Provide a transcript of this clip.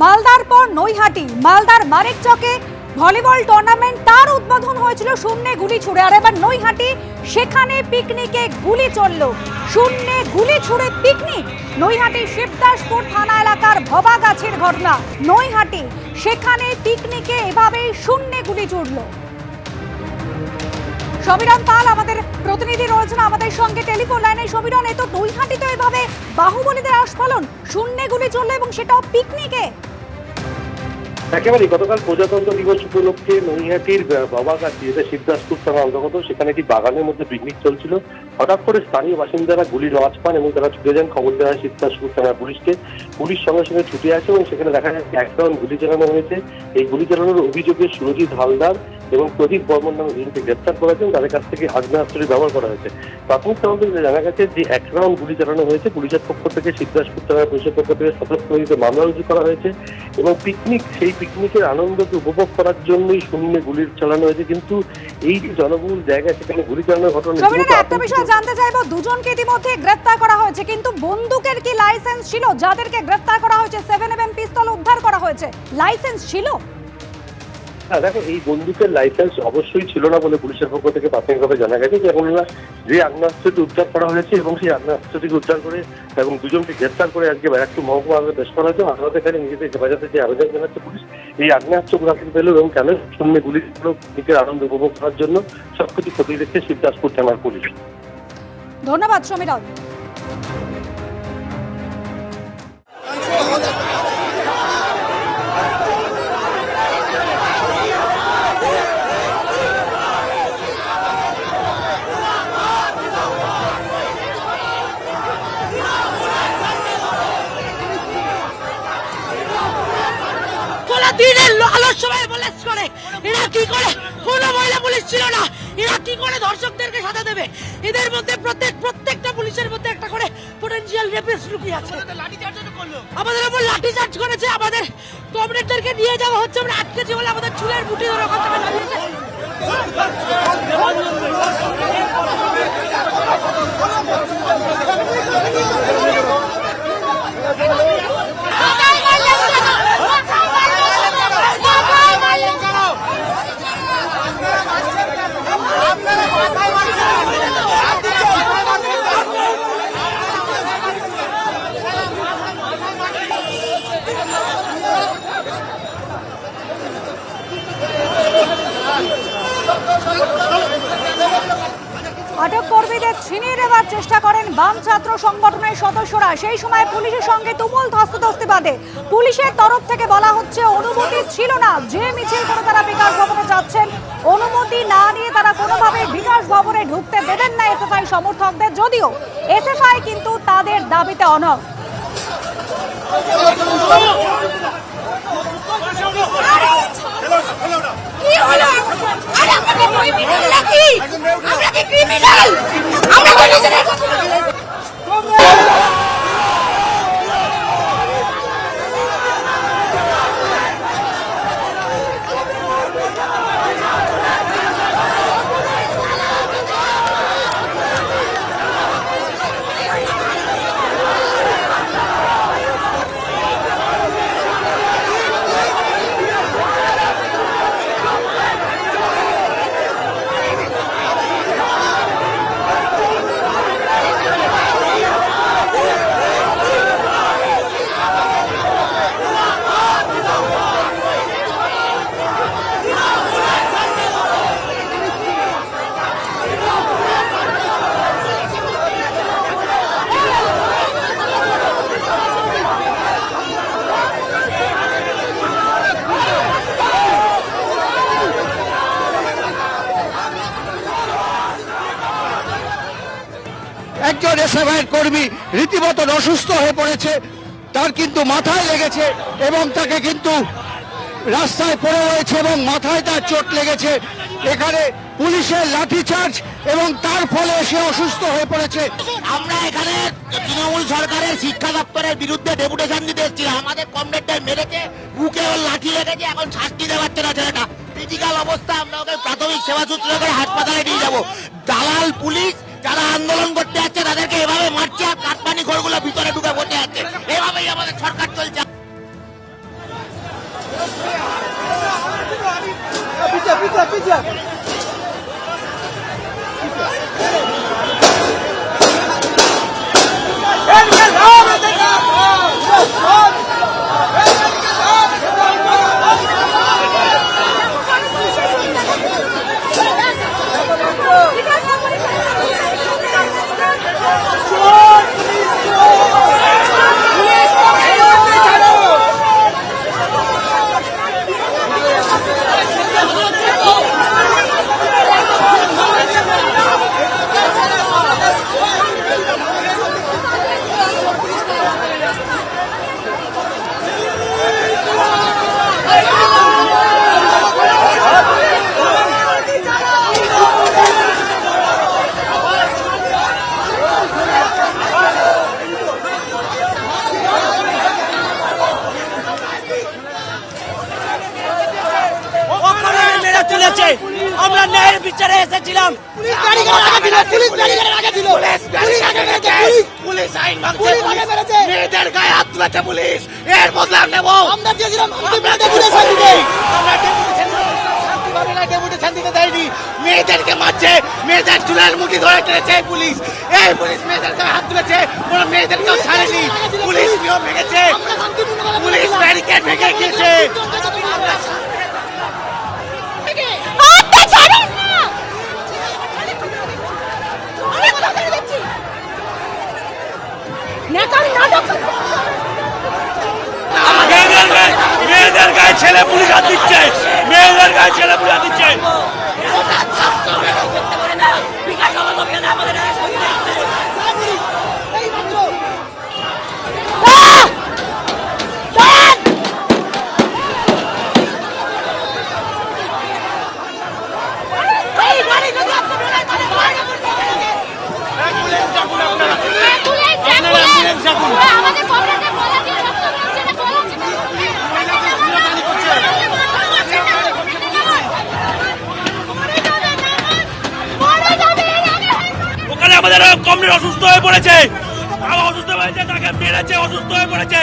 মালদার পর নৈহাটি, মালদার মানিকচকে ভলিবল টুর্নামেন্ট তার উদ্বোধন হয়েছিল শূন্যে গুলি ছুড়ে। আর এবার নৈহাটি, সেখানে পিকনিকে গুলি চলল। শূন্যে গুলি ছুড়ে পিকনিক। নৈহাটি শিবদাসপুর থানা এলাকার ভবাগাছির ঘটনা। নৈহাটি, সেখানে পিকনিকে এভাবেই শূন্যে গুলি ছুড়ল। সমীরণ পাল আমাদের প্রতিনিধি রয়েছেন আমাদের সঙ্গে টেলিফোন লাইনে। সমীরণ, এ তো নৈহাটিতে এভাবে বাহুবলীদের আস্ফালন, শূন্যে গুলি চললো এবং সেটাও পিকনিকে। একেবারেই গতকাল প্রজাতন্ত্র দিবস উপলক্ষে নৈহাটির বাবাগাছি, যেটা শিবদাসপুর থানা অন্তর্গত, সেখানে একটি বাগানের মধ্যে পিকনিক চলছিল। হঠাৎ করে স্থানীয় বাসিন্দারা গুলির আওয়াজ পান এবং তারা ছুটে যান। খবর দেওয়া হয় শিবদাসপুর থানার পুলিশকে। পুলিশ সঙ্গে সঙ্গে ছুটে আসে এবং সেখানে দেখা যাচ্ছে এক রাউন্ড গুলি চালানো হয়েছে। এই গুলি চালানোর অভিযোগে সুরজিৎ হালদার এবং প্রদীপ বর্মন নামে দুজনকে গ্রেপ্তার করা হয়েছে। তাদের কাছ থেকে আগ্নেয়াস্ত্র ব্যবহার করা হয়েছে। প্রাথমিক তদন্তে জানা গেছে যে এক রাউন্ড গুলি চালানো হয়েছে। পুলিশের পক্ষ থেকে, শিবদাসপুর থানার পুলিশের পক্ষ থেকে সতর্ক মামলা রুজু করা হয়েছে এবং সেই পিকনিকের আনন্দকে উপভোগ করার জন্যই শূন্যে গুলি চালানো হয়েছে। কিন্তু এই যে জনবহুল জায়গা, সেখানে গুলি চালানোর ঘটনা। একটা বিষয় জানতে চাইবো, দুজনকে ইতিমধ্যে গ্রেফতার করা হয়েছে, কিন্তু বন্দুকের কি লাইসেন্স ছিল? যাদেরকে গ্রেফতার করা হয়েছে, 7mm পিস্তল উদ্ধার করা হয়েছে, লাইসেন্স ছিল? হ্যাঁ, দেখো, এই বন্দুকের লাইসেন্স অবশ্যই ছিল না বলে পুলিশের পক্ষ থেকে প্রাথমিকভাবে জানা গেছে। যে এখন যে আগ্নেয়াস্ত্রটি উদ্ধার করা হয়েছে এবং সেই আগ্নেয়াস্ত্রটিকে উদ্ধার করে এবং দুজনকে গ্রেফতার করে আজকে ব্যারাকপুর মহকুমা আদালতে পেশ করা হয়েছে। আদালতের কাছে নিজেদের হেফাজতে যে আবেদন জানাচ্ছে পুলিশ, এই আগ্নেয়াস্ত্র কোথা পেল এবং কেন শূন্যে গুলি পিকনিকের আনন্দ উপভোগ করার জন্য সবকিছু খতিয়ে দেখছে শিবদাসপুর থানার পুলিশ। ধন্যবাদ সমীরণ। দিনের আলোর সময় পুলিশ করে, এরা কি করে? কোনো মহিলা পুলিশ ছিল না, এরা কি করে ধর্ষকদেরকে সাজা দেবে? এদের মধ্যে প্রত্যেকটা পুলিশের মধ্যে একটা করে পটেনশিয়াল রেপিস্ট লুকিয়ে আছে। আমাদের উপর লাঠি চার্জ করেছে, আমাদের কমরেডদেরকে নিয়ে যাওয়া হচ্ছে, আমরা আটকেছি বলে আমাদের চুলের বুটি ধরে ওখান থেকে লাগিয়েছে। আটক কর্মীদের ছিনিয়ে নেওয়ার চেষ্টা করেন বাম ছাত্র সংগঠনের সদস্যরা। সেই সময় পুলিশের সঙ্গে তুমুল ধস্তাধস্তি বাধে। পুলিশের তরফ থেকে বলা হচ্ছে অনুমতি ছিল না। যে মিছিল করে তারা বিকাশ ভবনে যাচ্ছেন, অনুমতি না নিয়ে তারা কোনোভাবে বিকাশ ভবনে ঢুকতে দেবেন না এসএফআই সমর্থকদের। যদিও এসএফআই কিন্তু তাদের দাবিতে অনড়। কি হলো? আরে আমরা কি ক্রিমিনাল নাকি? আমরা কি ক্রিমিনাল? আমরা তো নিজেদের কথা একজন এসএফআই কর্মী রীতিমতো অসুস্থ হয়ে পড়েছে, তার কিন্তু মাথায় লেগেছে এবং তাকে কিন্তু রাস্তায় পড়ে রয়েছে এবং মাথায় তার চোট লেগেছে। এখানে পুলিশের লাঠিচার্জ এবং তার ফলে সে অসুস্থ হয়ে পড়েছে। আমরা এখানে তৃণমূল সরকারের শিক্ষা দপ্তরের বিরুদ্ধে ডেপুটেশন দিতে এসেছিলাম। আমাদের কমরেডদের মেরেছে, বুকে ওর লাঠি লেগেছে, এখন শ্বাস নিতে পারছে না ছেলেটা, ক্রিটিক্যাল অবস্থা। আমরা ওকে প্রাথমিক সেবা সূত্র করে হাসপাতালে নিয়ে যাবো। দালাল পুলিশ যারা আন্দোলন করতে যাচ্ছে তাদেরকে এভাবে মারছে আর কাটমানি ঘরগুলো ভিতরে ঢুকে বসে আছে। এভাবেই আমাদের সরকার চলছে। আমরা ন্যায়ের বিচারে এসেছিলাম। পুলিশ আইন ভাঙছে, মেয়েদের গায়ে হাত তুলেছে পুলিশ, এর বদলা নেব। আমরা দিয়েছিলাম, মেয়েদেরকে মারছে, মেয়েদের চুলের মুঠি ধরে টেনেছে পুলিশ। এই পুলিশ মেয়েদের গায়ে হাত তুলেছে, কোনো মেয়েদেরকেও ছাড়েনি। পুলিশ নিয়ম ভেঙেছে, পুলিশ ব্যারিকেড ভেঙে গিয়েছে। মেয়েদের গায়ে ছেলে পুলিশ হাত দিচ্ছে, মেয়েদের গায়ে ছেলে পুলিশ হাত দিচ্ছে। ওখানে আমাদের কমরেড অসুস্থ হয়ে পড়েছে, অসুস্থ হয়েছে, তাকে মেরেছে, অসুস্থ হয়ে পড়েছে।